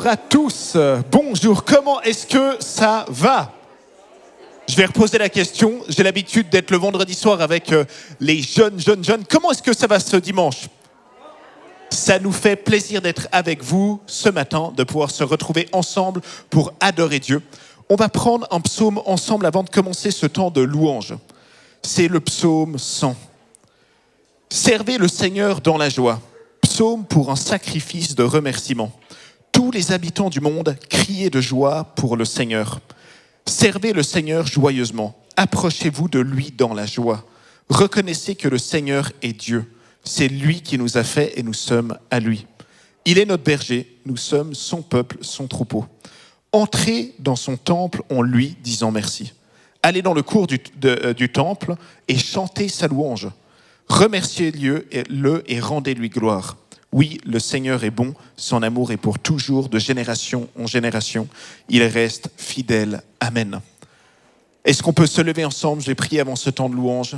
Bonjour à tous, bonjour, comment est-ce que ça va ? Je vais reposer la question, j'ai l'habitude d'être le vendredi soir avec les jeunes. Comment est-ce que ça va ce dimanche ? Ça nous fait plaisir d'être avec vous ce matin, de pouvoir se retrouver ensemble pour adorer Dieu. On va prendre un psaume ensemble avant de commencer ce temps de louange. C'est le psaume 100. Servez le Seigneur dans la joie. Psaume pour un sacrifice de remerciement. Tous les habitants du monde, criez de joie pour le Seigneur. Servez le Seigneur joyeusement. Approchez-vous de lui dans la joie. Reconnaissez que le Seigneur est Dieu. C'est lui qui nous a fait et nous sommes à lui. Il est notre berger, nous sommes son peuple, son troupeau. Entrez dans son temple en lui disant merci. Allez dans le cours du temple et chantez sa louange. Remerciez-le et rendez-lui gloire. Oui, le Seigneur est bon, son amour est pour toujours, de génération en génération. Il reste fidèle. Amen. Est-ce qu'on peut se lever ensemble ? Je vais prier avant ce temps de louange.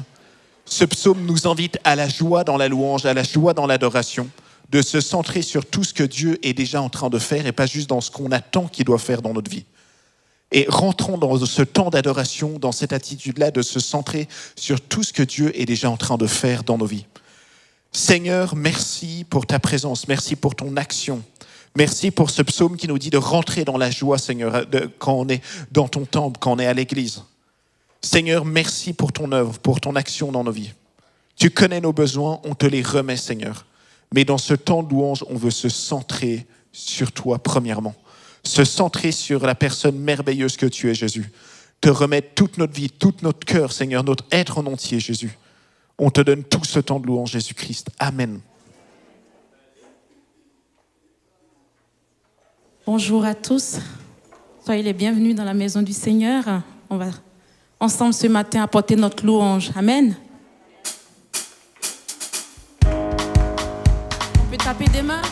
Ce psaume nous invite à la joie dans la louange, à la joie dans l'adoration, de se centrer sur tout ce que Dieu est déjà en train de faire et pas juste dans ce qu'on attend qu'il doit faire dans notre vie. Et rentrons dans ce temps d'adoration, dans cette attitude-là de se centrer sur tout ce que Dieu est déjà en train de faire dans nos vies. Seigneur, merci pour ta présence, merci pour ton action. Merci pour ce psaume qui nous dit de rentrer dans la joie, Seigneur, quand on est dans ton temple, quand on est à l'église. Seigneur, merci pour ton œuvre, pour ton action dans nos vies. Tu connais nos besoins, on te les remet, Seigneur. Mais dans ce temps de louange, on veut se centrer sur toi, premièrement. Se centrer sur la personne merveilleuse que tu es, Jésus. Te remettre toute notre vie, tout notre cœur, Seigneur, notre être en entier, Jésus. On te donne tout ce temps de louange, Jésus-Christ. Amen. Bonjour à tous. Soyez les bienvenus dans la maison du Seigneur. On va ensemble ce matin apporter notre louange. Amen. On peut taper des mains.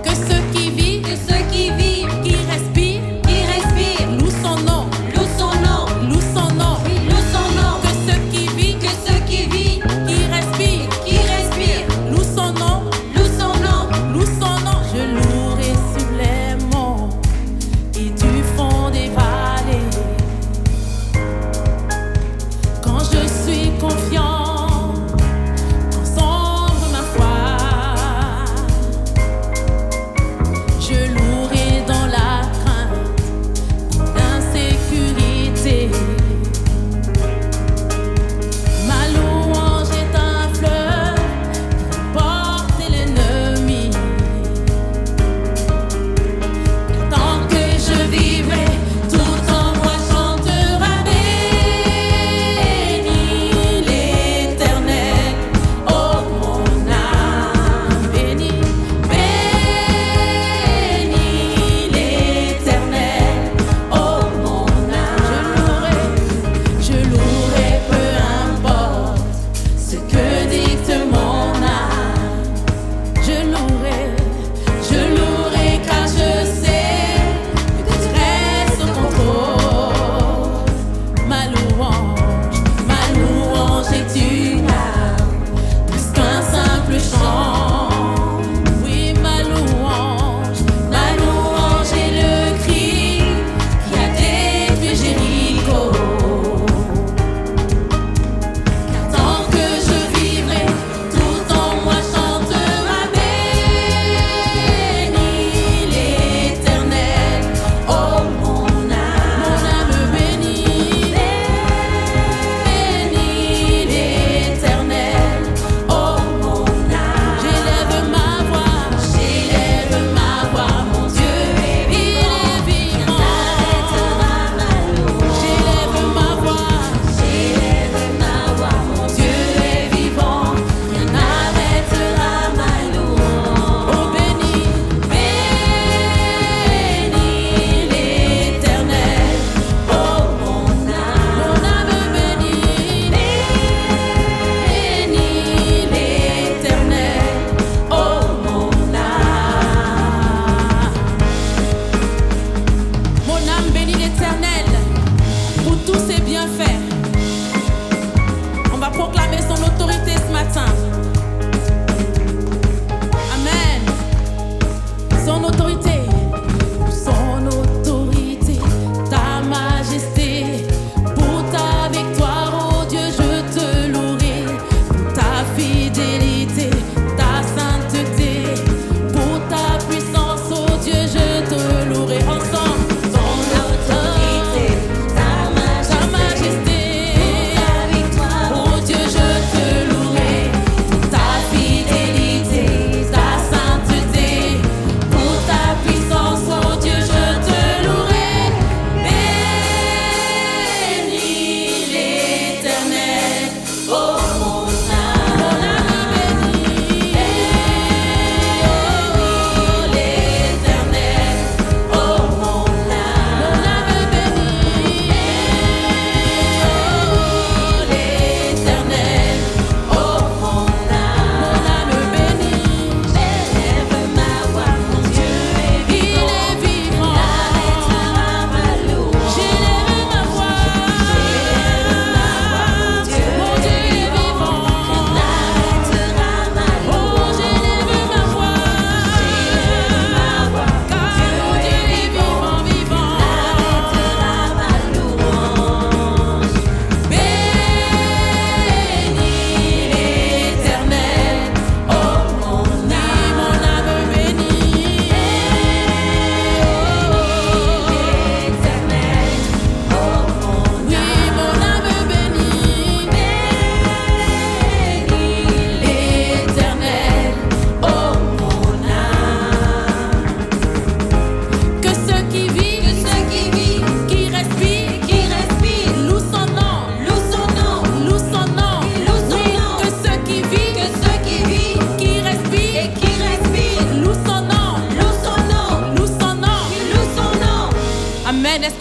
Que ceux qui vivent, qui respirent, louent son nom, louent son nom. Oui, louent son nom. Que ceux qui vivent, qui respirent, louent son nom, louent son nom. Je louerai sur les monts et du fond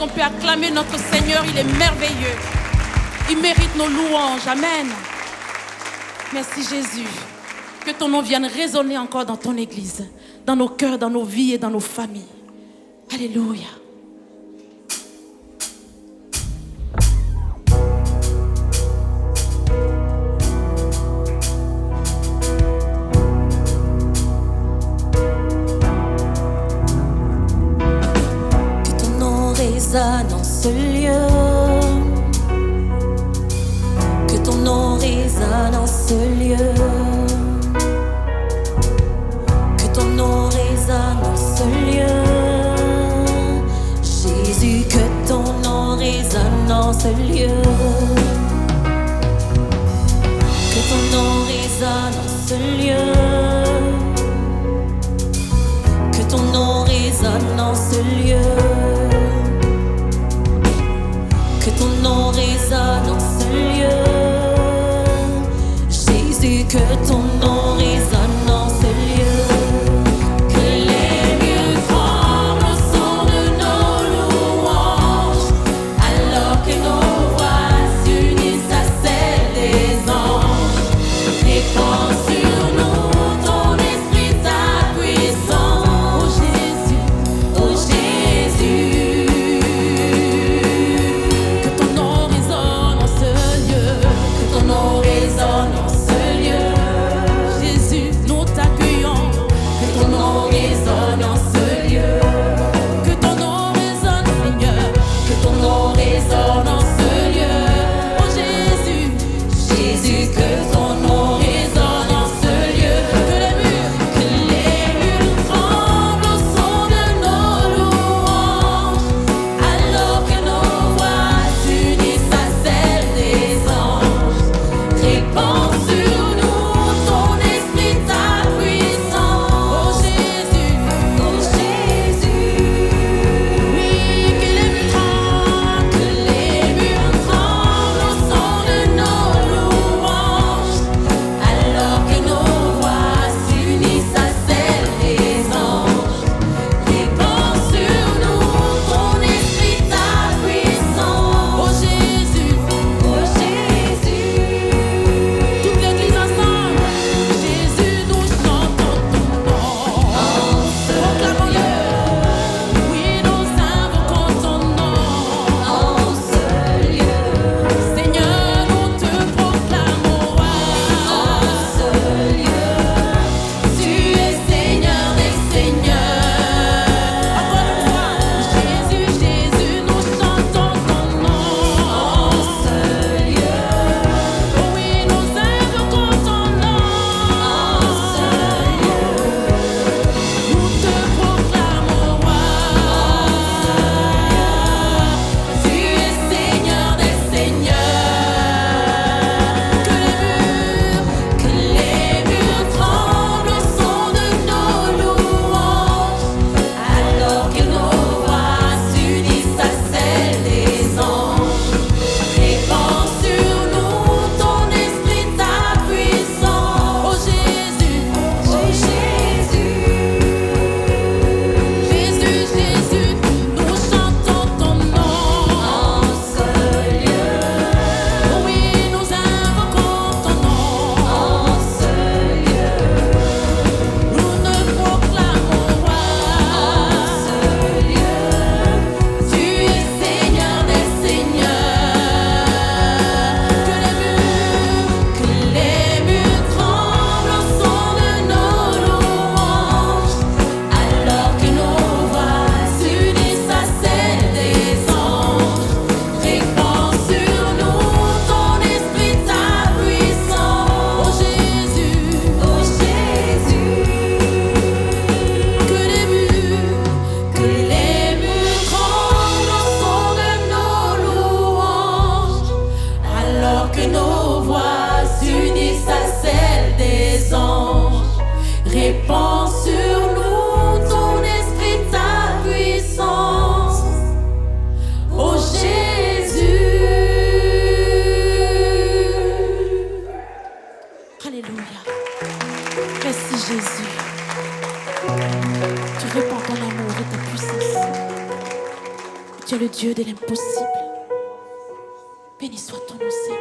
qu'on peut acclamer notre Seigneur? Il est merveilleux. Il mérite nos louanges. Amen. Merci Jésus. Que ton nom vienne résonner encore dans ton église, dans nos cœurs, dans nos vies et dans nos familles. Alléluia. Dans ce lieu, que ton nom résonne dans ce lieu, que ton nom résonne dans ce lieu, Jésus, que ton nom résonne dans ce lieu, que ton nom résonne dans ce lieu, que ton nom résonne dans ce lieu. Que ton nom résonne dans ce lieu, Jésus, que ton nom résonne dans ce lieu. Que les murs tremblent au son de nos louanges, alors que nos voix s'unissent à celles des anges. Répand sur nous ton esprit, ta puissance, oh Jésus. Tu es le Dieu de l'impossible. Béni soit ton nom, Seigneur.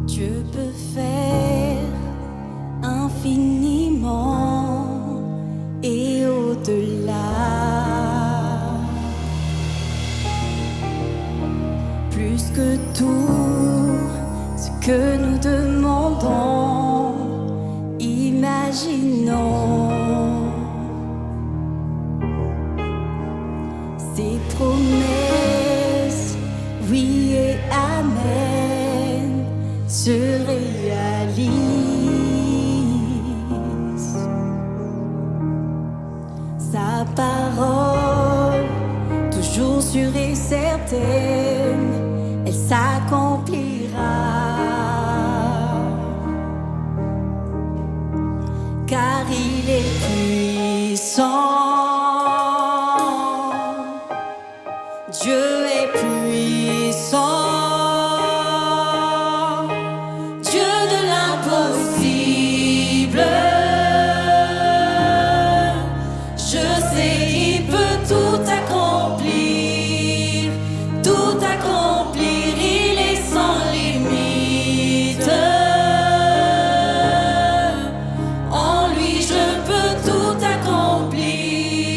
Dieu peut faire infiniment et au-delà. Plus que tout ce que nous demandons, imaginons. Ses promesses, oui et amen, se réalise. Sa parole, toujours sûre et certaine, elle s'accomplira. Car il est puissant. Dieu est puissant. Accomplir.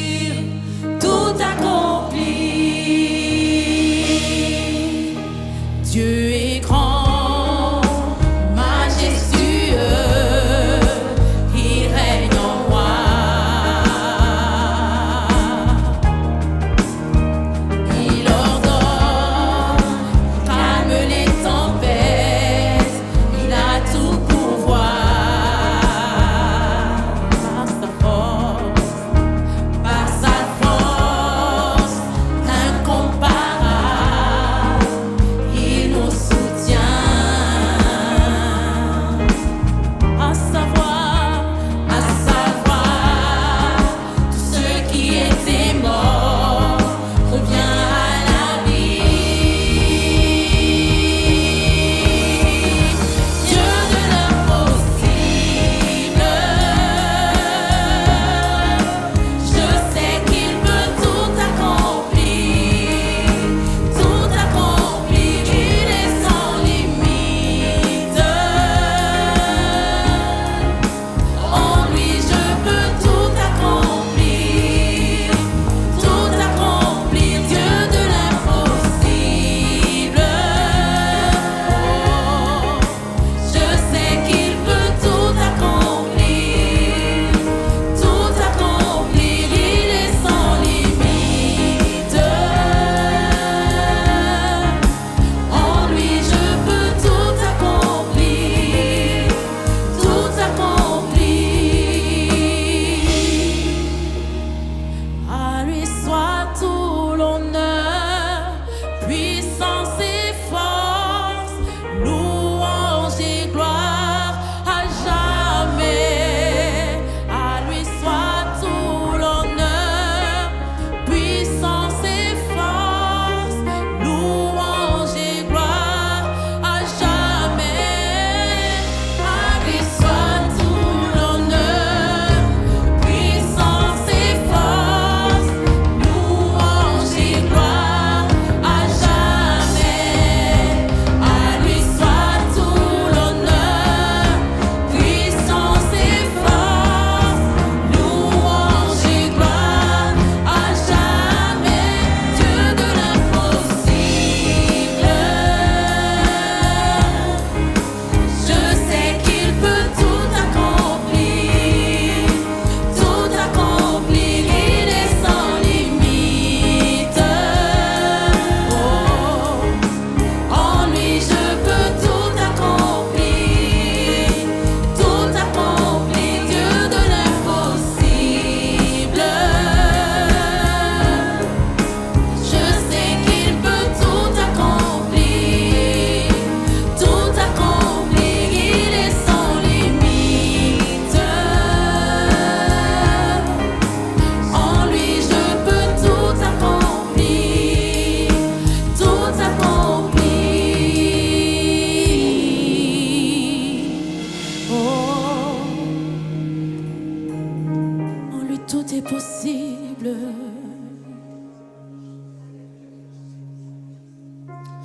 est possible.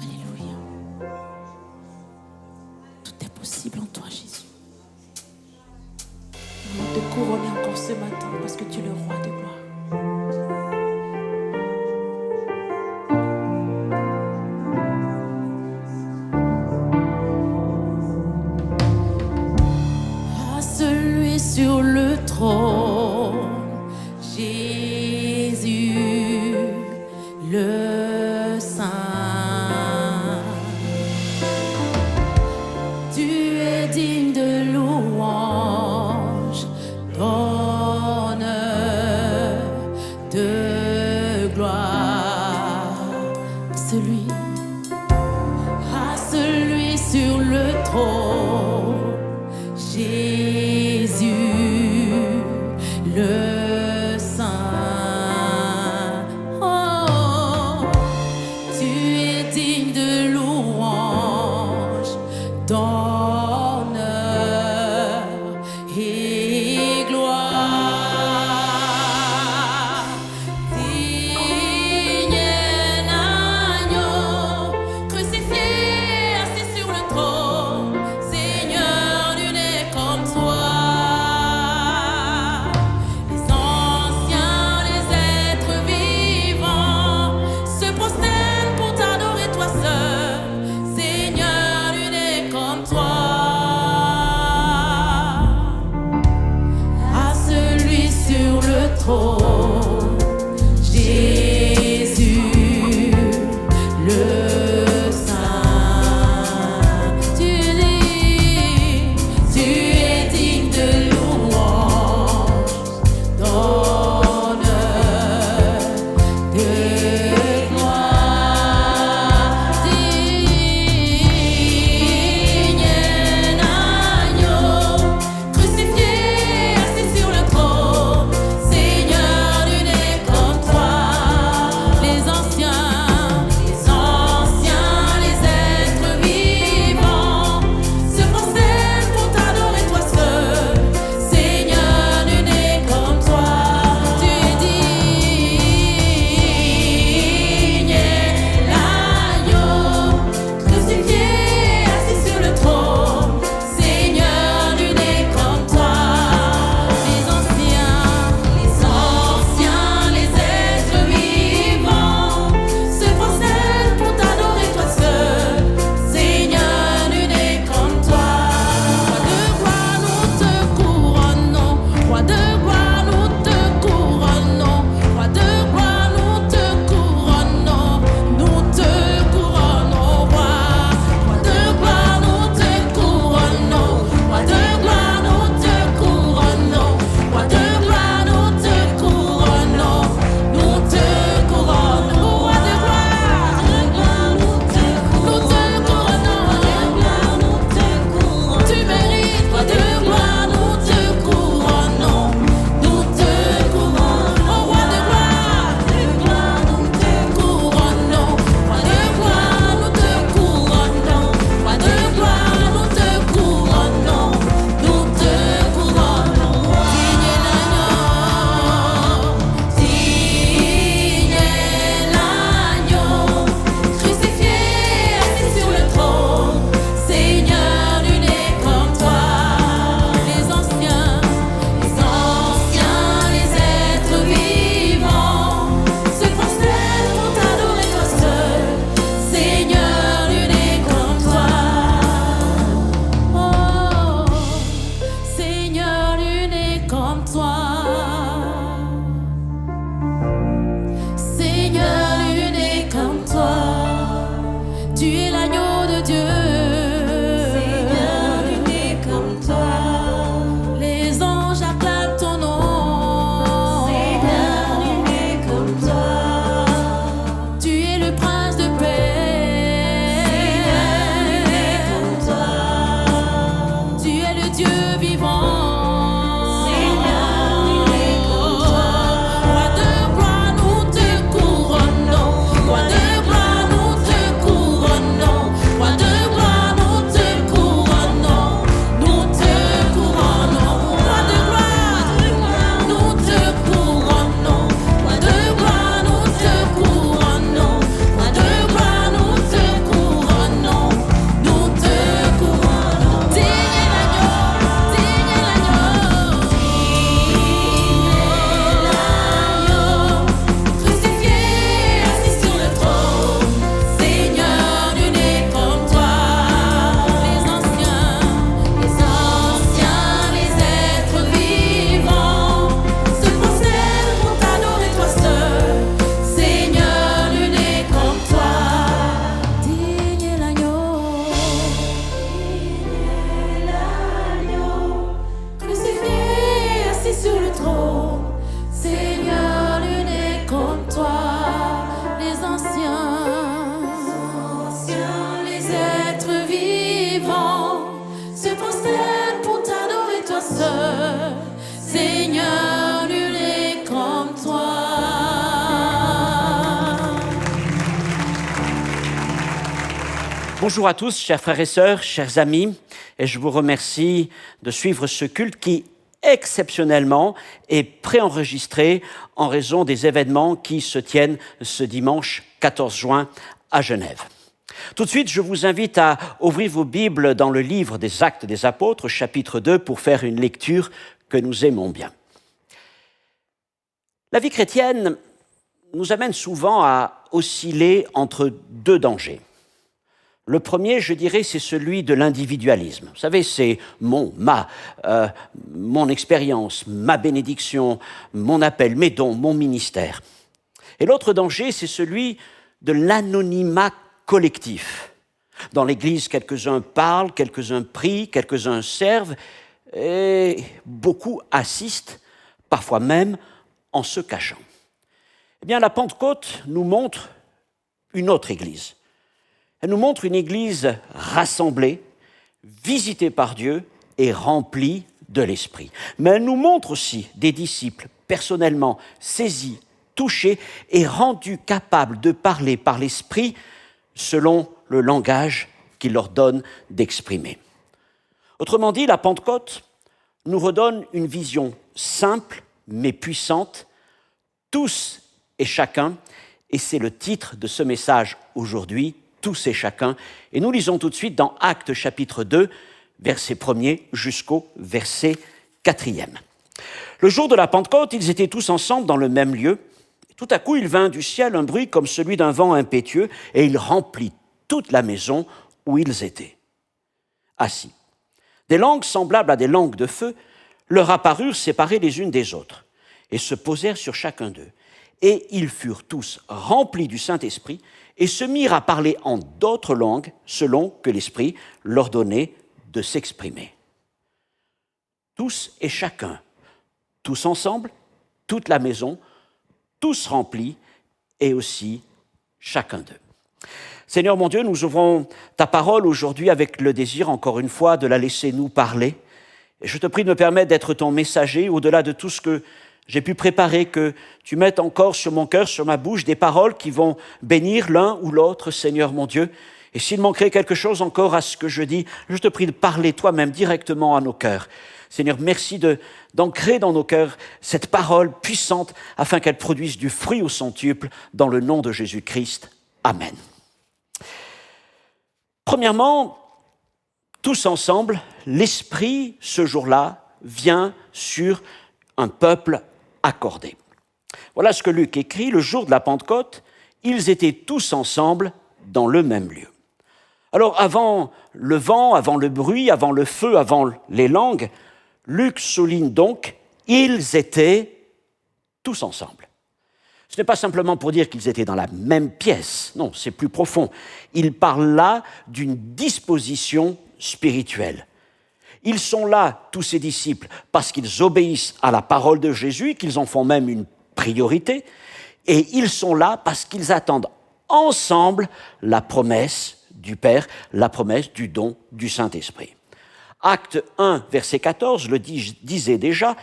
Alléluia. Tout est possible en toi, Jésus. Nous te couronner encore ce matin parce que tu es le roi de gloire. À celui sur le trône, Jésus le Saint. Tu es digne de louange, d'honneur, de gloire. À celui sur le trône, Jésus le Saint. Oh, tu es digne de louange, d'honneur et gloire. Digne l'agneau, crucifié, assis sur le trône, Seigneur, nul n'est comme toi. Les anciens, les êtres vivants se prosternent pour t'adorer toi seul, Seigneur, nul n'est comme toi. À celui sur le trône, Jésus le Saint. Tu es digne de louange, d'honneur, de gloire. Digne l'agneau, crucifié, assis sur le trône, Seigneur, nul Bonjour à tous, chers frères et sœurs, chers amis, et je vous remercie de suivre ce culte qui, exceptionnellement, est préenregistré en raison des événements qui se tiennent ce dimanche 14 juin à Genève. Tout de suite, je vous invite à ouvrir vos Bibles dans le livre des Actes des Apôtres, chapitre 2, pour faire une lecture que nous aimons bien. La vie chrétienne nous amène souvent à osciller entre deux dangers. Le premier, je dirais, c'est celui de l'individualisme. Vous savez, c'est mon expérience, ma bénédiction, mon appel, mes dons, mon ministère. Et l'autre danger, c'est celui de l'anonymat collectif. Dans l'Église, quelques-uns parlent, quelques-uns prient, quelques-uns servent, et beaucoup assistent, parfois même en se cachant. Eh bien, la Pentecôte nous montre une autre Église. Elle nous montre une Église rassemblée, visitée par Dieu et remplie de l'Esprit. Mais elle nous montre aussi des disciples personnellement saisis, touchés et rendus capables de parler par l'Esprit selon le langage qu'il leur donne d'exprimer. Autrement dit, la Pentecôte nous redonne une vision simple mais puissante, tous et chacun, et c'est le titre de ce message aujourd'hui, tous et chacun. Et nous lisons tout de suite dans Actes chapitre 2, verset 1er jusqu'au verset 4e. Le jour de la Pentecôte, ils étaient tous ensemble dans le même lieu. Tout à coup, il vint du ciel un bruit comme celui d'un vent impétueux, et il remplit toute la maison où ils étaient assis. Des langues semblables à des langues de feu leur apparurent séparées les unes des autres, et se posèrent sur chacun d'eux. Et ils furent tous remplis du Saint-Esprit, et se mirent à parler en d'autres langues, selon que l'Esprit leur donnait de s'exprimer. Tous et chacun, tous ensemble, toute la maison, tous remplis, et aussi chacun d'eux. Seigneur mon Dieu, nous ouvrons ta parole aujourd'hui avec le désir, encore une fois, de la laisser nous parler. Et je te prie de me permettre d'être ton messager, au-delà de tout ce que j'ai pu préparer, que tu mettes encore sur mon cœur, sur ma bouche, des paroles qui vont bénir l'un ou l'autre, Seigneur mon Dieu. Et s'il manquerait quelque chose encore à ce que je dis, je te prie de parler toi-même directement à nos cœurs. Seigneur, merci d'ancrer dans nos cœurs cette parole puissante afin qu'elle produise du fruit au centuple dans le nom de Jésus-Christ. Amen. Premièrement, tous ensemble, l'Esprit, ce jour-là, vient sur un peuple accordé. Voilà ce que Luc écrit, le jour de la Pentecôte, ils étaient tous ensemble dans le même lieu. Alors avant le vent, avant le bruit, avant le feu, avant les langues, Luc souligne donc, ils étaient tous ensemble. Ce n'est pas simplement pour dire qu'ils étaient dans la même pièce, non, c'est plus profond. Il parle là d'une disposition spirituelle. Ils sont là, tous ces disciples, parce qu'ils obéissent à la parole de Jésus, qu'ils en font même une priorité, et ils sont là parce qu'ils attendent ensemble la promesse du Père, la promesse du don du Saint-Esprit. Acte 1, verset 14, le disait déjà,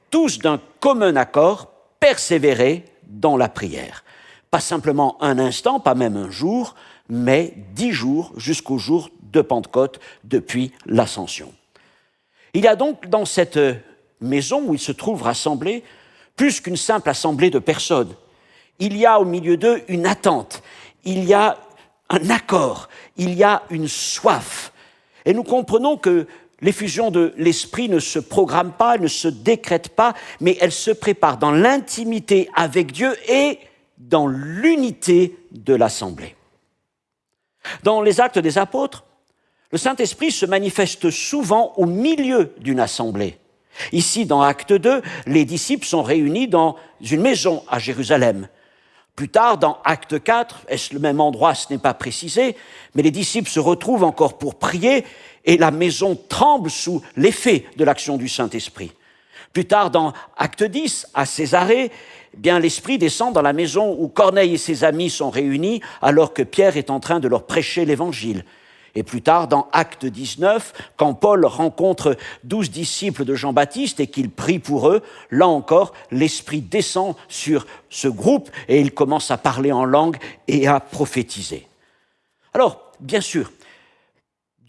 tous d'un commun accord persévéraient dans la prière. Pas simplement un instant, pas même un jour, mais 10 jours jusqu'au jour de Pentecôte depuis l'Ascension. Il y a donc dans cette maison où ils se trouvent rassemblés plus qu'une simple assemblée de personnes. Il y a au milieu d'eux une attente, il y a un accord, il y a une soif. Et nous comprenons que l'effusion de l'Esprit ne se programme pas, ne se décrète pas, mais elle se prépare dans l'intimité avec Dieu et dans l'unité de l'assemblée. Dans les Actes des Apôtres, le Saint-Esprit se manifeste souvent au milieu d'une assemblée. Ici, dans Acte 2, les disciples sont réunis dans une maison à Jérusalem. Plus tard, dans Acte 4, est-ce le même endroit, ce n'est pas précisé, mais les disciples se retrouvent encore pour prier et la maison tremble sous l'effet de l'action du Saint-Esprit. Plus tard, dans Acte 10, à Césarée, bien, l'Esprit descend dans la maison où Corneille et ses amis sont réunis alors que Pierre est en train de leur prêcher l'Évangile. Et plus tard, dans Acte 19, quand Paul rencontre 12 disciples de Jean-Baptiste et qu'il prie pour eux, là encore, l'Esprit descend sur ce groupe et il commence à parler en langue et à prophétiser. Alors, bien sûr,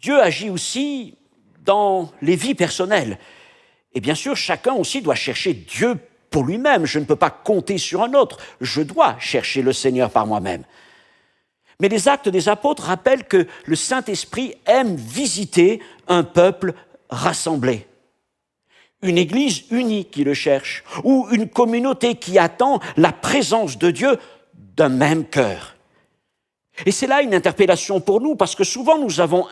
Dieu agit aussi dans les vies personnelles. Et bien sûr, chacun aussi doit chercher Dieu pour lui-même. Je ne peux pas compter sur un autre. Je dois chercher le Seigneur par moi-même. Mais les Actes des Apôtres rappellent que le Saint-Esprit aime visiter un peuple rassemblé. Une église unie qui le cherche, ou une communauté qui attend la présence de Dieu d'un même cœur. Et c'est là une interpellation pour nous, parce que souvent nous avons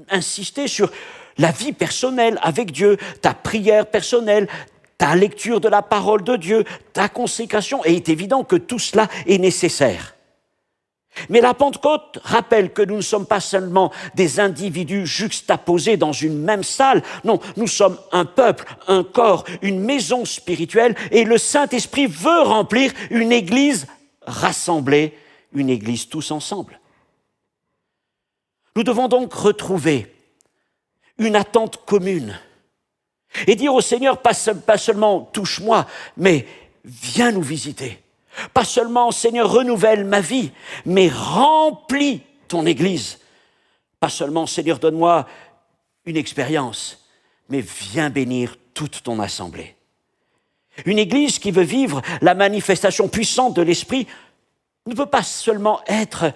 insisté sur la vie personnelle avec Dieu, ta prière personnelle, ta lecture de la parole de Dieu, ta consécration, et il est évident que tout cela est nécessaire. Mais la Pentecôte rappelle que nous ne sommes pas seulement des individus juxtaposés dans une même salle. Non, nous sommes un peuple, un corps, une maison spirituelle, et le Saint-Esprit veut remplir une église rassemblée, une église tous ensemble. Nous devons donc retrouver une attente commune et dire au Seigneur, pas seulement touche-moi, mais viens nous visiter. Pas seulement, Seigneur, renouvelle ma vie, mais remplis ton Église. Pas seulement, Seigneur, donne-moi une expérience, mais viens bénir toute ton assemblée. Une Église qui veut vivre la manifestation puissante de l'Esprit ne peut pas seulement être,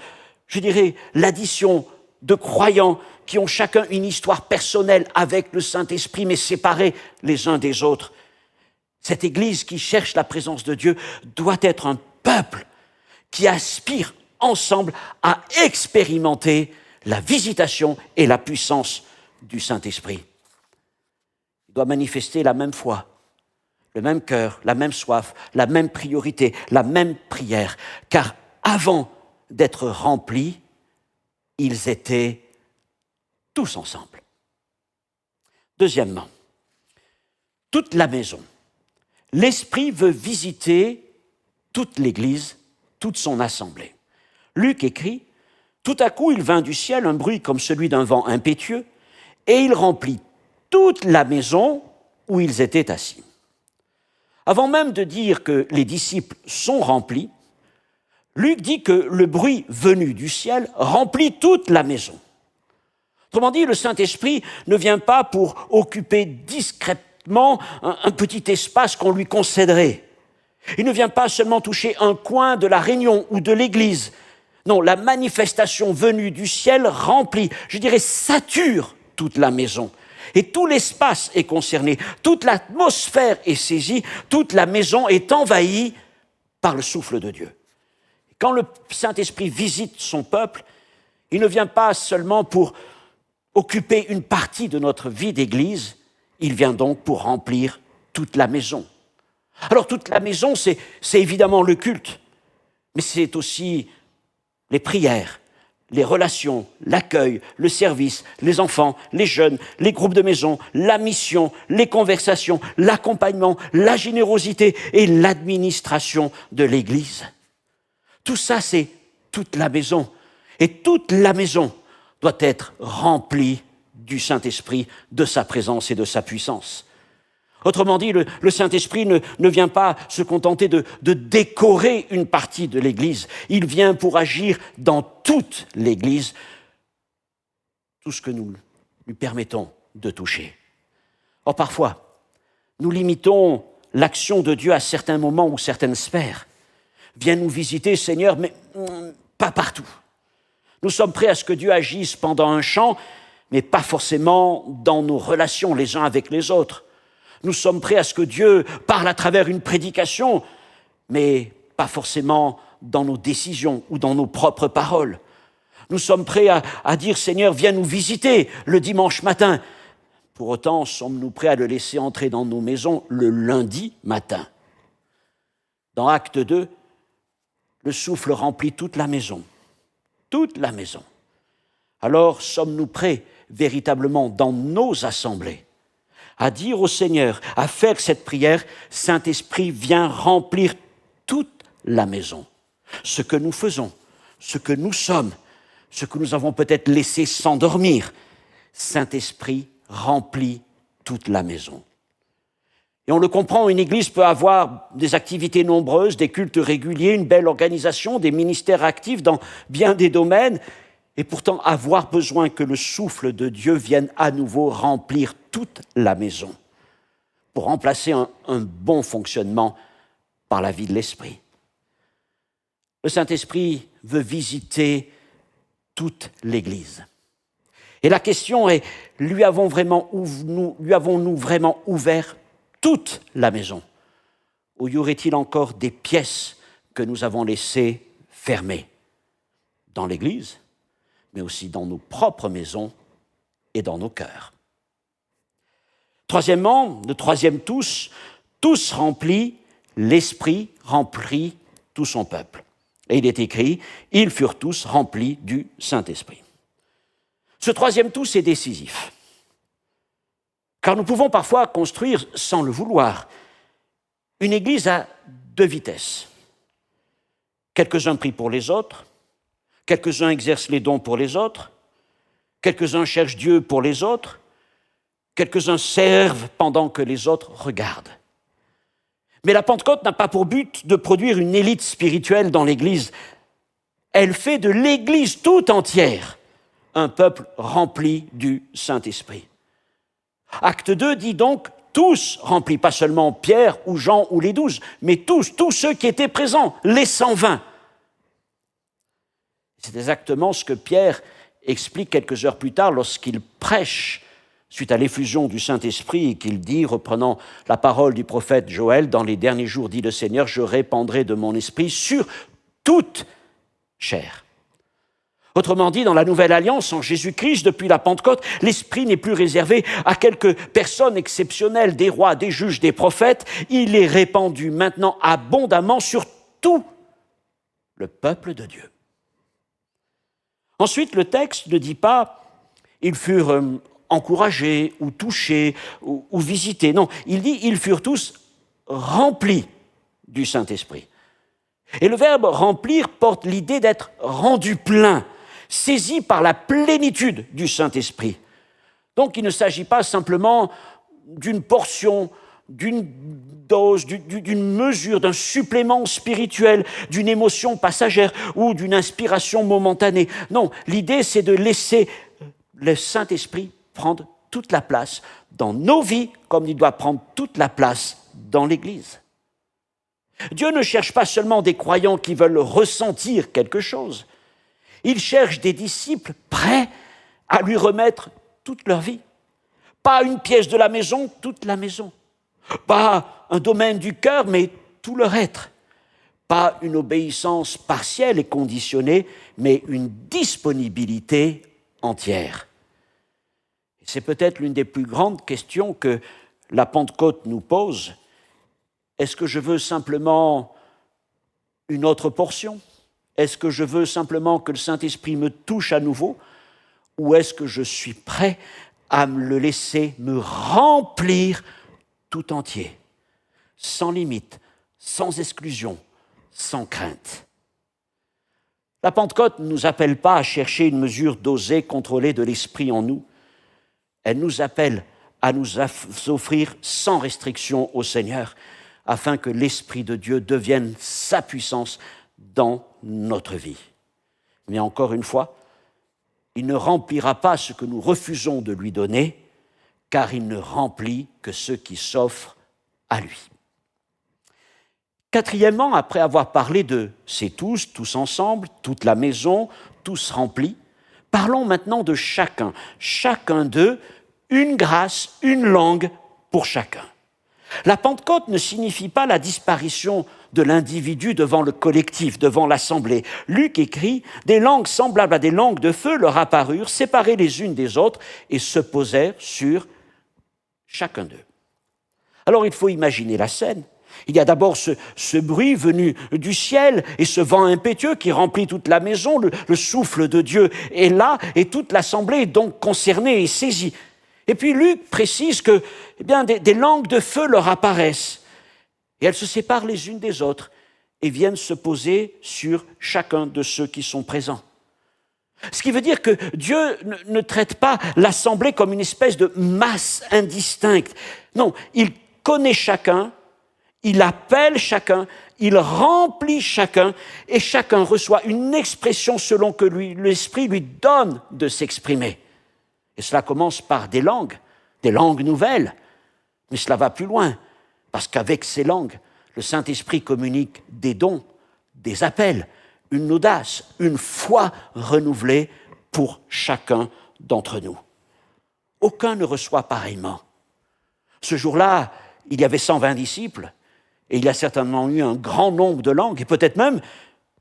je dirais, l'addition de croyants qui ont chacun une histoire personnelle avec le Saint-Esprit, mais séparés les uns des autres. Cette Église qui cherche la présence de Dieu doit être un peuple qui aspire ensemble à expérimenter la visitation et la puissance du Saint-Esprit. Il doit manifester la même foi, le même cœur, la même soif, la même priorité, la même prière, car avant d'être remplis, ils étaient tous ensemble. Deuxièmement, toute la maison. L'Esprit veut visiter toute l'Église, toute son assemblée. Luc écrit, « Tout à coup, il vint du ciel un bruit comme celui d'un vent impétueux, et il remplit toute la maison où ils étaient assis. » Avant même de dire que les disciples sont remplis, Luc dit que le bruit venu du ciel remplit toute la maison. Autrement dit, le Saint-Esprit ne vient pas pour occuper discrètement un petit espace qu'on lui concéderait. Il ne vient pas seulement toucher un coin de la réunion ou de l'église. Non, la manifestation venue du ciel remplit, je dirais, sature toute la maison. Et tout l'espace est concerné, toute l'atmosphère est saisie, toute la maison est envahie par le souffle de Dieu. Quand le Saint-Esprit visite son peuple, il ne vient pas seulement pour occuper une partie de notre vie d'église, il vient donc pour remplir toute la maison. Alors toute la maison, c'est évidemment le culte, mais c'est aussi les prières, les relations, l'accueil, le service, les enfants, les jeunes, les groupes de maison, la mission, les conversations, l'accompagnement, la générosité et l'administration de l'Église. Tout ça, c'est toute la maison. Et toute la maison doit être remplie du Saint-Esprit, de sa présence et de sa puissance. Autrement dit, le Saint-Esprit ne vient pas se contenter de décorer une partie de l'Église. Il vient pour agir dans toute l'Église, tout ce que nous lui permettons de toucher. Or, parfois, nous limitons l'action de Dieu à certains moments ou certaines sphères. Viens nous visiter, Seigneur, mais pas partout. Nous sommes prêts à ce que Dieu agisse pendant un chant, mais pas forcément dans nos relations les uns avec les autres. Nous sommes prêts à ce que Dieu parle à travers une prédication, mais pas forcément dans nos décisions ou dans nos propres paroles. Nous sommes prêts à dire, Seigneur, viens nous visiter le dimanche matin. Pour autant, sommes-nous prêts à le laisser entrer dans nos maisons le lundi matin? Dans Acte 2, le souffle remplit toute la maison. Toute la maison. Alors, sommes-nous prêts véritablement dans nos assemblées à dire au Seigneur, à faire cette prière, Saint-Esprit, viens remplir toute la maison. Ce que nous faisons, ce que nous sommes, ce que nous avons peut-être laissé s'endormir, Saint-Esprit remplit toute la maison. Et on le comprend, une église peut avoir des activités nombreuses, des cultes réguliers, une belle organisation, des ministères actifs dans bien des domaines, et pourtant avoir besoin que le souffle de Dieu vienne à nouveau remplir toute la maison pour remplacer un bon fonctionnement par la vie de l'Esprit. Le Saint-Esprit veut visiter toute l'Église. Et la question est, lui avons-nous vraiment ouvert toute la maison? Ou y aurait-il encore des pièces que nous avons laissées fermées dans l'Église, mais aussi dans nos propres maisons et dans nos cœurs? Troisièmement, le troisième tous remplis, l'Esprit remplit tout son peuple. Et il est écrit, ils furent tous remplis du Saint-Esprit. Ce troisième tous est décisif, car nous pouvons parfois construire, sans le vouloir, une église à deux vitesses. Quelques-uns prient pour les autres, quelques-uns exercent les dons pour les autres, quelques-uns cherchent Dieu pour les autres, quelques-uns servent pendant que les autres regardent. Mais la Pentecôte n'a pas pour but de produire une élite spirituelle dans l'Église. Elle fait de l'Église tout entière un peuple rempli du Saint-Esprit. Acte 2 dit donc tous remplis, pas seulement Pierre ou Jean ou les 12, mais tous ceux qui étaient présents, les 120. C'est exactement ce que Pierre explique quelques heures plus tard lorsqu'il prêche suite à l'effusion du Saint-Esprit et qu'il dit, reprenant la parole du prophète Joël, « Dans les derniers jours, dit le Seigneur, je répandrai de mon esprit sur toute chair. » Autrement dit, dans la Nouvelle Alliance, en Jésus-Christ, depuis la Pentecôte, l'Esprit n'est plus réservé à quelques personnes exceptionnelles, des rois, des juges, des prophètes. Il est répandu maintenant abondamment sur tout le peuple de Dieu. Ensuite, le texte ne dit pas « ils furent encouragés ou touchés ou visités ». Non, il dit « ils furent tous remplis du Saint-Esprit ». Et le verbe « remplir » porte l'idée d'être rendu plein, saisi par la plénitude du Saint-Esprit. Donc il ne s'agit pas simplement d'une portion, d'une dose, d'une mesure, d'un supplément spirituel, d'une émotion passagère ou d'une inspiration momentanée. Non, l'idée c'est de laisser le Saint-Esprit prendre toute la place dans nos vies comme il doit prendre toute la place dans l'Église. Dieu ne cherche pas seulement des croyants qui veulent ressentir quelque chose. Il cherche des disciples prêts à lui remettre toute leur vie. Pas une pièce de la maison, toute la maison. Pas un domaine du cœur, mais tout leur être. Pas une obéissance partielle et conditionnée, mais une disponibilité entière. C'est peut-être l'une des plus grandes questions que la Pentecôte nous pose. Est-ce que je veux simplement une autre portion ? Est-ce que je veux simplement que le Saint-Esprit me touche à nouveau? Ou est-ce que je suis prêt à me le laisser me remplir tout entier, sans limite, sans exclusion, sans crainte? La Pentecôte ne nous appelle pas à chercher une mesure dosée, contrôlée de l'Esprit en nous. Elle nous appelle à nous offrir sans restriction au Seigneur, afin que l'Esprit de Dieu devienne sa puissance dans notre vie. Mais encore une fois, il ne remplira pas ce que nous refusons de lui donner, car il ne remplit que ceux qui s'offrent à lui. Quatrièmement, après avoir parlé de ces tous ensemble, toute la maison, tous remplis, parlons maintenant de chacun d'eux, une grâce, une langue pour chacun. La Pentecôte ne signifie pas la disparition de l'individu devant le collectif, devant l'assemblée. Luc écrit « Des langues semblables à des langues de feu leur apparurent, séparées les unes des autres, et se posèrent sur chacun d'eux. » Alors il faut imaginer la scène. Il y a d'abord ce bruit venu du ciel et ce vent impétueux qui remplit toute la maison. Le souffle de Dieu est là et toute l'assemblée est donc concernée et saisie. Et puis Luc précise que des langues de feu leur apparaissent. Et elles se séparent les unes des autres et viennent se poser sur chacun de ceux qui sont présents. Ce qui veut dire que Dieu ne traite pas l'assemblée comme une espèce de masse indistincte. Non, il connaît chacun, Il appelle chacun, il remplit chacun, et chacun reçoit une expression selon que l'Esprit lui donne de s'exprimer. Et cela commence par des langues nouvelles, mais cela va plus loin, parce qu'avec ces langues, le Saint-Esprit communique des dons, des appels, une audace, une foi renouvelée pour chacun d'entre nous. Aucun ne reçoit pareillement. Ce jour-là, il y avait 120 disciples, et il y a certainement eu un grand nombre de langues, et peut-être même,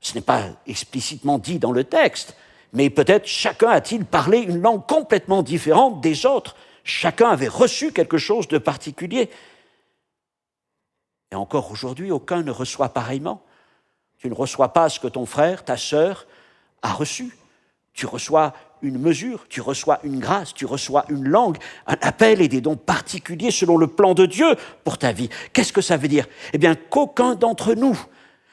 ce n'est pas explicitement dit dans le texte, mais peut-être chacun a-t-il parlé une langue complètement différente des autres. Chacun avait reçu quelque chose de particulier. Et encore aujourd'hui, aucun ne reçoit pareillement. Tu ne reçois pas ce que ton frère, ta sœur a reçu. Tu reçois une mesure, tu reçois une grâce, tu reçois une langue, un appel et des dons particuliers selon le plan de Dieu pour ta vie. Qu'est-ce que ça veut dire? Eh bien, qu'aucun d'entre nous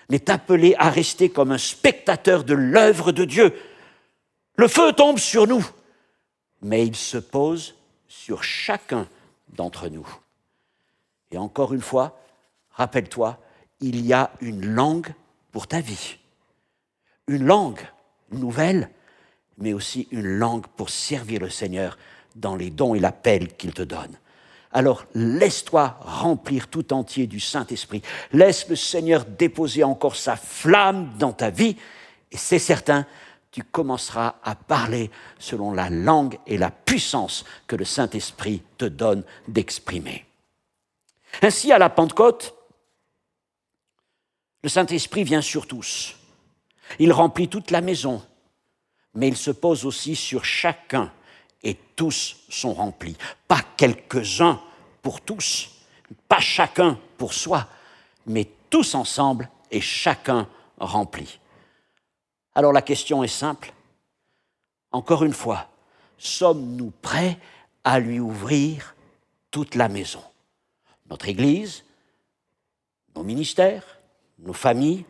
n'est appelé à rester comme un spectateur de l'œuvre de Dieu. Le feu tombe sur nous, mais il se pose sur chacun d'entre nous. Et encore une fois, rappelle-toi, il y a une langue pour ta vie. Une langue nouvelle, mais aussi une langue pour servir le Seigneur dans les dons et l'appel qu'il te donne. Alors, laisse-toi remplir tout entier du Saint-Esprit. Laisse le Seigneur déposer encore sa flamme dans ta vie, et c'est certain, tu commenceras à parler selon la langue et la puissance que le Saint-Esprit te donne d'exprimer. Ainsi, à la Pentecôte, le Saint-Esprit vient sur tous. Il remplit toute la maison, mais il se pose aussi sur chacun, et tous sont remplis. Pas quelques-uns pour tous, pas chacun pour soi, mais tous ensemble et chacun rempli. Alors la question est simple. Encore une fois, sommes-nous prêts à lui ouvrir toute la maison? Notre Église, nos ministères, nos familles,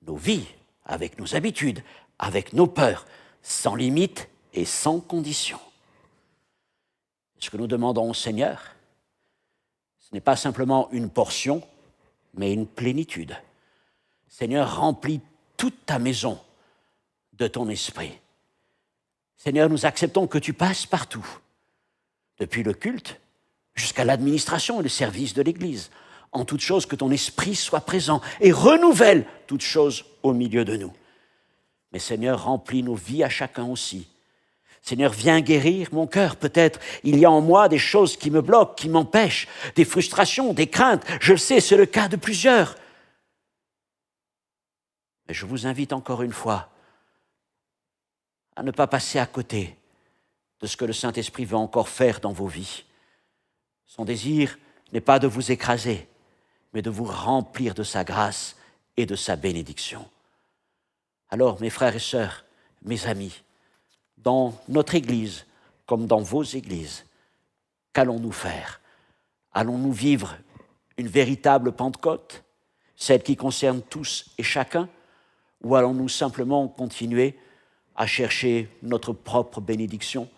nos vies, avec nos habitudes, avec nos peurs, sans limite et sans condition. Ce que nous demandons au Seigneur, ce n'est pas simplement une portion, mais une plénitude. Seigneur, remplis toute ta maison de ton esprit. Seigneur, nous acceptons que tu passes partout, depuis le culte jusqu'à l'administration et le service de l'Église. En toute chose, que ton esprit soit présent et renouvelle toutes choses au milieu de nous. Mais Seigneur, remplis nos vies à chacun aussi. Seigneur, viens guérir mon cœur. Peut-être il y a en moi des choses qui me bloquent, qui m'empêchent, des frustrations, des craintes. Je le sais, c'est le cas de plusieurs. Mais je vous invite encore une fois à ne pas passer à côté de ce que le Saint-Esprit veut encore faire dans vos vies. Son désir n'est pas de vous écraser, mais de vous remplir de sa grâce et de sa bénédiction. Alors, mes frères et sœurs, mes amis, dans notre Église comme dans vos églises, qu'allons-nous faire? Allons-nous vivre une véritable Pentecôte, celle qui concerne tous et chacun, ou allons-nous simplement continuer à chercher notre propre bénédiction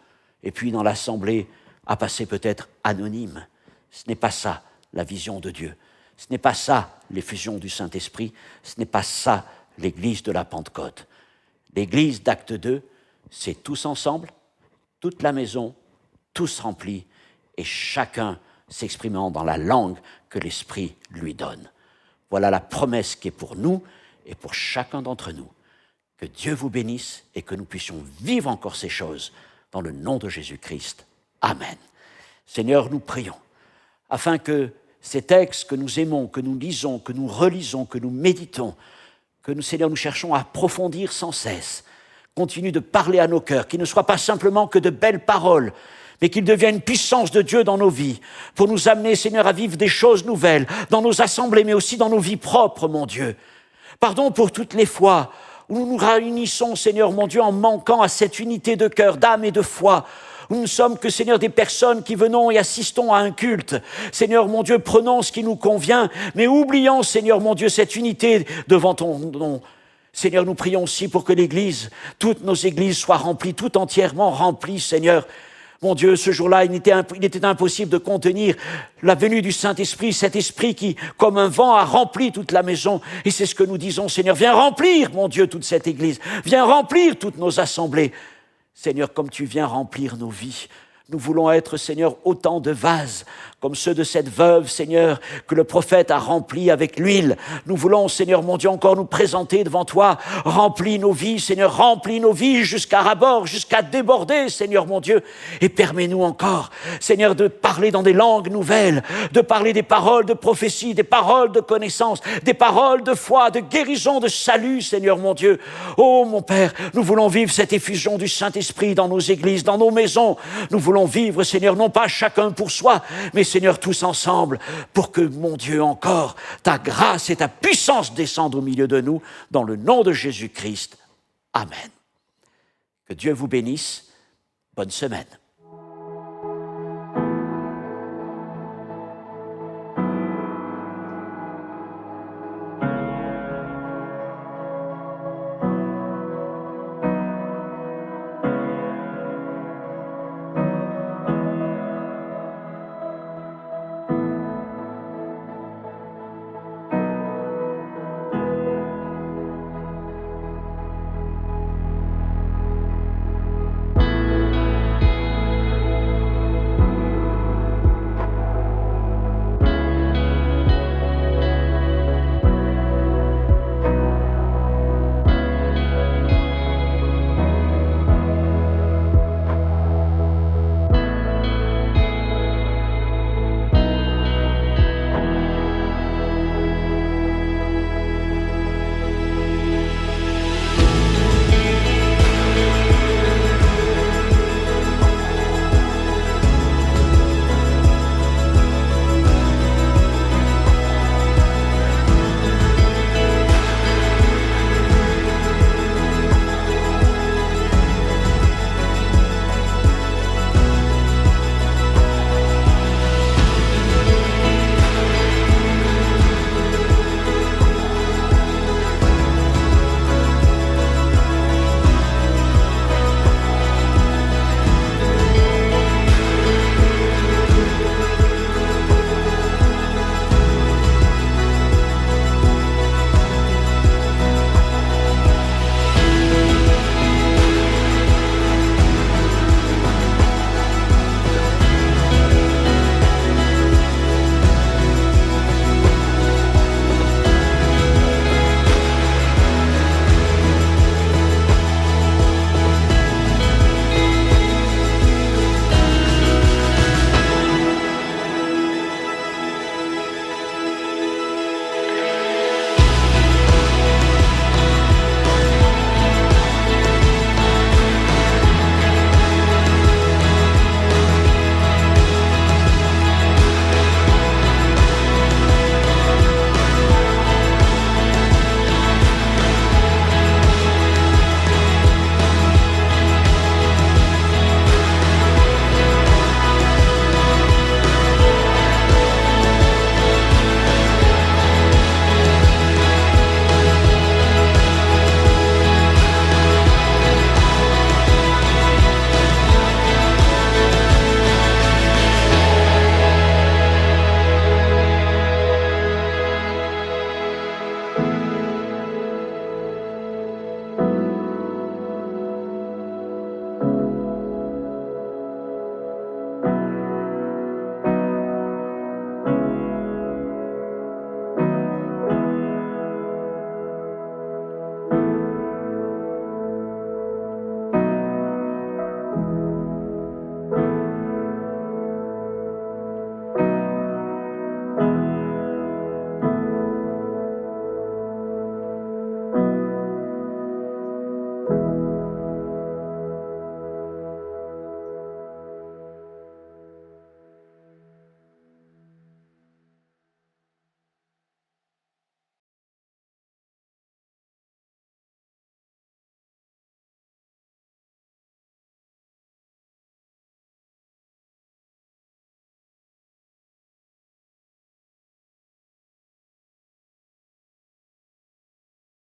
et puis dans l'assemblée à passer peut-être anonyme? Ce n'est pas ça la vision de Dieu. Ce n'est pas ça l'effusion du Saint-Esprit. Ce n'est pas ça l'Église de la Pentecôte. L'Église d'Acte 2, c'est tous ensemble, toute la maison, tous remplis, et chacun s'exprimant dans la langue que l'Esprit lui donne. Voilà la promesse qui est pour nous et pour chacun d'entre nous. Que Dieu vous bénisse et que nous puissions vivre encore ces choses dans le nom de Jésus-Christ. Amen. Seigneur, nous prions afin que ces textes que nous aimons, que nous lisons, que nous relisons, que nous méditons, que nous, Seigneur, nous cherchons à approfondir sans cesse, continuent de parler à nos cœurs, qu'ils ne soient pas simplement que de belles paroles, mais qu'ils deviennent une puissance de Dieu dans nos vies, pour nous amener, Seigneur, à vivre des choses nouvelles, dans nos assemblées, mais aussi dans nos vies propres, mon Dieu. Pardon pour toutes les fois où nous nous réunissons, Seigneur, mon Dieu, en manquant à cette unité de cœur, d'âme et de foi, où nous ne sommes que, Seigneur, des personnes qui venons et assistons à un culte. Seigneur, mon Dieu, prenons ce qui nous convient, mais oublions, Seigneur, mon Dieu, cette unité devant ton nom. Seigneur, nous prions aussi pour que l'Église, toutes nos églises soient remplies, tout entièrement remplies, Seigneur, Mon Dieu, ce jour-là, il était impossible de contenir la venue du Saint-Esprit, cet esprit qui, comme un vent, a rempli toute la maison. Et c'est ce que nous disons, Seigneur, viens remplir, mon Dieu, toute cette église. Viens remplir toutes nos assemblées. Seigneur, comme tu viens remplir nos vies. Nous voulons être, Seigneur, autant de vases, comme ceux de cette veuve, Seigneur, que le prophète a rempli avec l'huile. Nous voulons, Seigneur, mon Dieu, encore nous présenter devant toi. Remplis nos vies, Seigneur, remplis nos vies jusqu'à rabord, jusqu'à déborder, Seigneur, mon Dieu. Et permets-nous encore, Seigneur, de parler dans des langues nouvelles, de parler des paroles de prophétie, des paroles de connaissance, des paroles de foi, de guérison, de salut, Seigneur, mon Dieu. Oh, mon Père, nous voulons vivre cette effusion du Saint-Esprit dans nos églises, dans nos maisons. Nous voulons vivre, Seigneur, non pas chacun pour soi, mais Seigneur, tous ensemble, pour que, mon Dieu, encore, ta grâce et ta puissance descendent au milieu de nous, dans le nom de Jésus-Christ. Amen. Que Dieu vous bénisse. Bonne semaine.